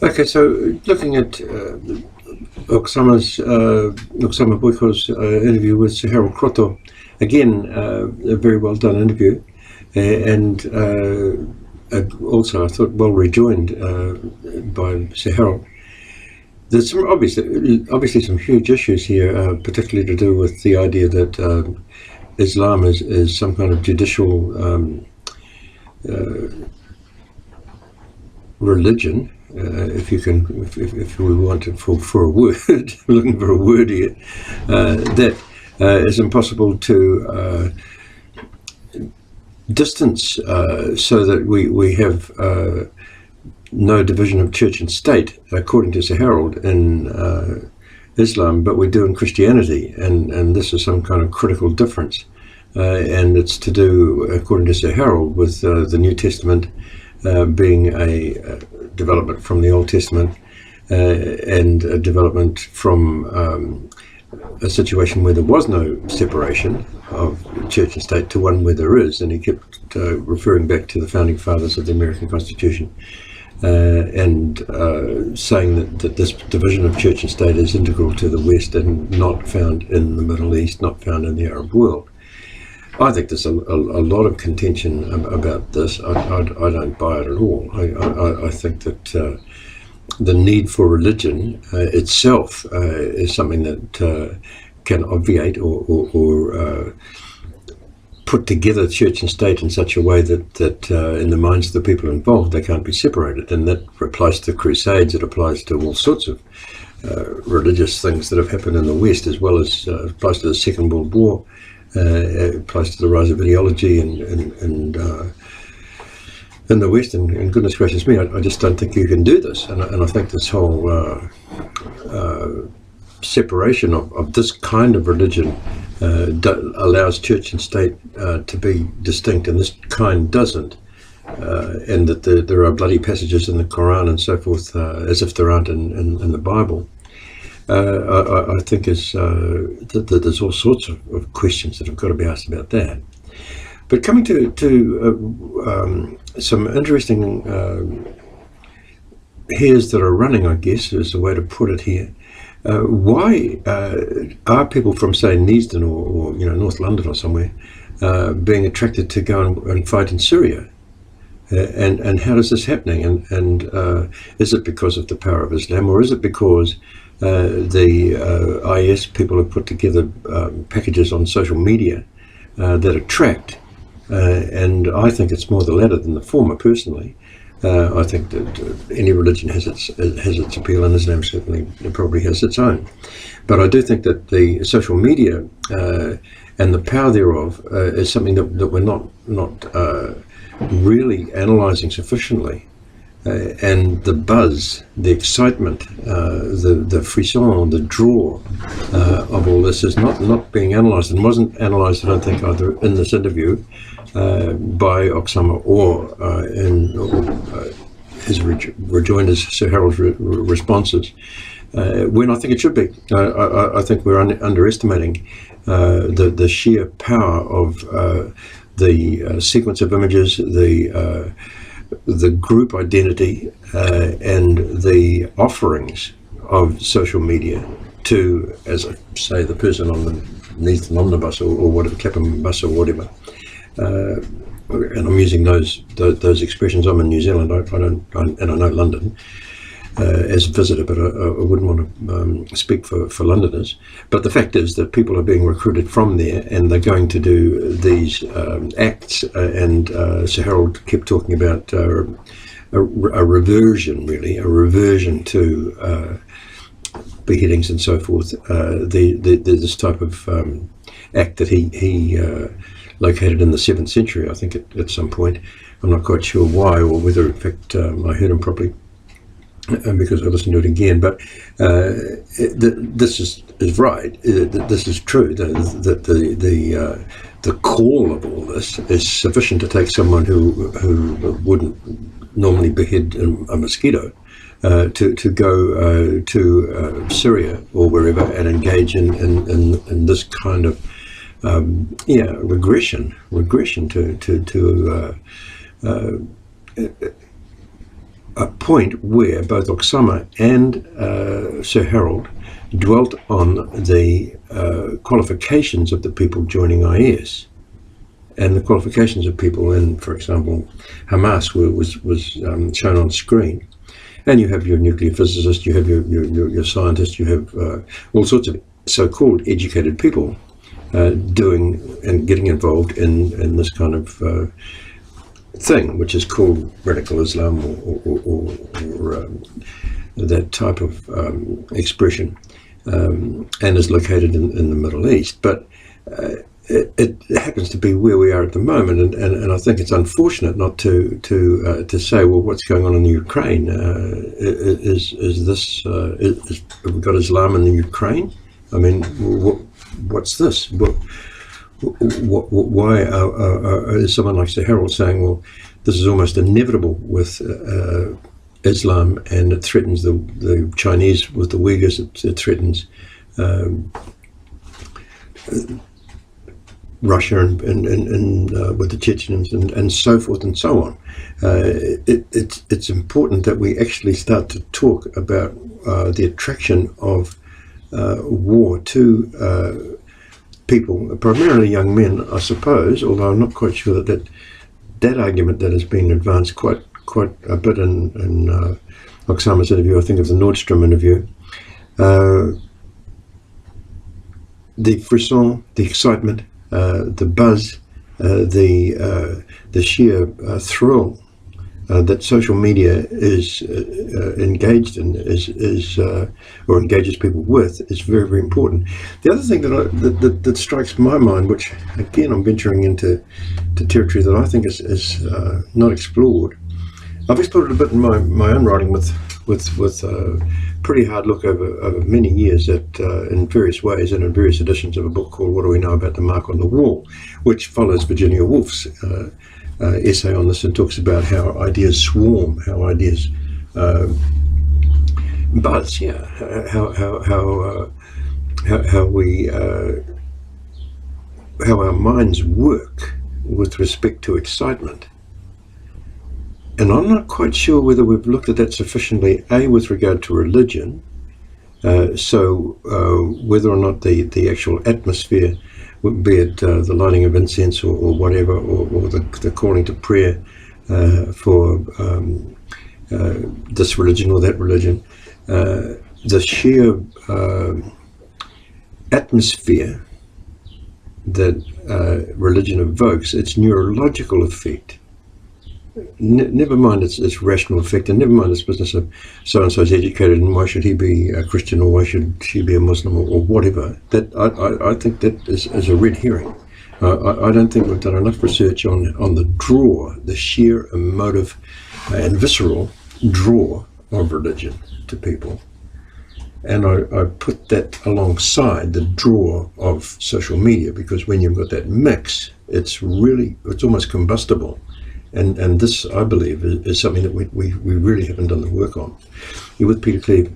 Okay, so looking at Oksama Boyko's interview with Sir Harold Kroto, again, a very well done interview, and also I thought well rejoined by Sir Harold. There's some obviously some huge issues here, particularly to do with the idea that Islam is some kind of judicial religion. If we wanted for a word, looking for a word here, that is impossible to distance, so that we have no division of church and state, according to Sir Harold, in Islam, but we do in Christianity, and this is some kind of critical difference, and it's to do, according to Sir Harold, with the New Testament being a development from the Old Testament, and a development from a situation where there was no separation of church and state to one where there is, and he kept referring back to the founding fathers of the American Constitution, and saying that this division of church and state is integral to the West and not found in the Middle East, not found in the Arab world. I think there's a lot of contention about this. I don't buy it at all. I think that the need for religion itself is something that can obviate or put together church and state in such a way that in the minds of the people involved, they can't be separated. And that applies to crusades, it applies to all sorts of religious things that have happened in the West, as well as applies to the Second World War. It applies to the rise of ideology and in the West, and goodness gracious me, I just don't think you can do this. And I think this whole separation of this kind of religion allows church and state to be distinct, and this kind doesn't. And that there are bloody passages in the Quran and so forth, as if there aren't in the Bible. I think that there's all sorts of questions that have got to be asked about that. But coming to some interesting hairs that are running, I guess, is the way to put it here. Why are people from, say, Neasden or North London or somewhere being attracted to go and fight in Syria? And how is this happening? And is it because of the power of Islam, or is it because the IS people have put together packages on social media that attract? And I think it's more the latter than the former, personally. I think that any religion has its appeal, and Islam certainly probably has its own. But I do think that the social media and the power thereof is something that we're not really analysing sufficiently. And the buzz, the excitement, the frisson, the draw of all this is not being analysed, and wasn't analysed, I don't think, either in this interview by Oksama or in his rejoinders, Sir Harold's responses, when I think it should be. I think we're underestimating the sheer power of the sequence of images, the group identity, and the offerings of social media to, as I say, the person on the Neasden omnibus or whatever, Clapham bus or whatever. And I'm using those expressions. I'm in New Zealand. I know London as a visitor, but I wouldn't want to speak for Londoners. But the fact is that people are being recruited from there, and they're going to do these acts. And Sir Harold kept talking about a reversion, really, a reversion to beheadings and so forth. This type of act that he located in the 7th century, I think, at some point. I'm not quite sure why, or whether, in fact, I heard him properly, because I listened to it again. But this is right. This is true. That the call of all this is sufficient to take someone who wouldn't normally behead a mosquito to go to Syria or wherever and engage in this kind of regression to a point where both Oksama and Sir Harold dwelt on the qualifications of the people joining IS, and the qualifications of people in, for example, Hamas was shown on screen. And you have your nuclear physicist, you have your scientist, you have all sorts of so-called educated people doing and getting involved in this kind of thing, which is called radical Islam or that type of expression, and is located in the Middle East. But it happens to be where we are at the moment, and I think it's unfortunate not to say, well, what's going on in the Ukraine? Have we got Islam in the Ukraine? I mean, what's this? Why is someone like Sir Harold saying, well, this is almost inevitable with Islam, and it threatens the Chinese with the Uyghurs, it threatens Russia and with the Chechens and so forth and so on. It's important that we actually start to talk about the attraction of war to people, primarily young men, I suppose, although I'm not quite sure that argument that has been advanced quite a bit in Oksama's interview, I think of the Nordstrom interview. The frisson, the excitement, the buzz, the sheer thrill that social media is engaged in, or engages people with, is very, very important. The other thing that strikes my mind, which again I'm venturing into territory that I think is not explored. I've explored it a bit in my own writing with pretty hard look over many years at in various ways and in various editions of a book called What Do We Know About the Mark on the Wall, which follows Virginia Woolf's essay on this and talks about how ideas swarm, how ideas buzz, how our minds work with respect to excitement. And I'm not quite sure whether we've looked at that sufficiently, A, with regard to religion, so whether or not the actual atmosphere, be it the lighting of incense or whatever, or the calling to prayer for this religion or that religion, the sheer atmosphere that religion evokes, its neurological effect, never mind its rational effect, and never mind this business of so-and-so's educated and why should he be a Christian or why should she be a Muslim or whatever. That I think that is a red herring. I don't think we've done enough research on the draw, the sheer emotive and visceral draw of religion to people. And I put that alongside the draw of social media, because when you've got that mix, it's almost combustible. And this, I believe, is something that we really haven't done the work on. You're with Peter Cleave.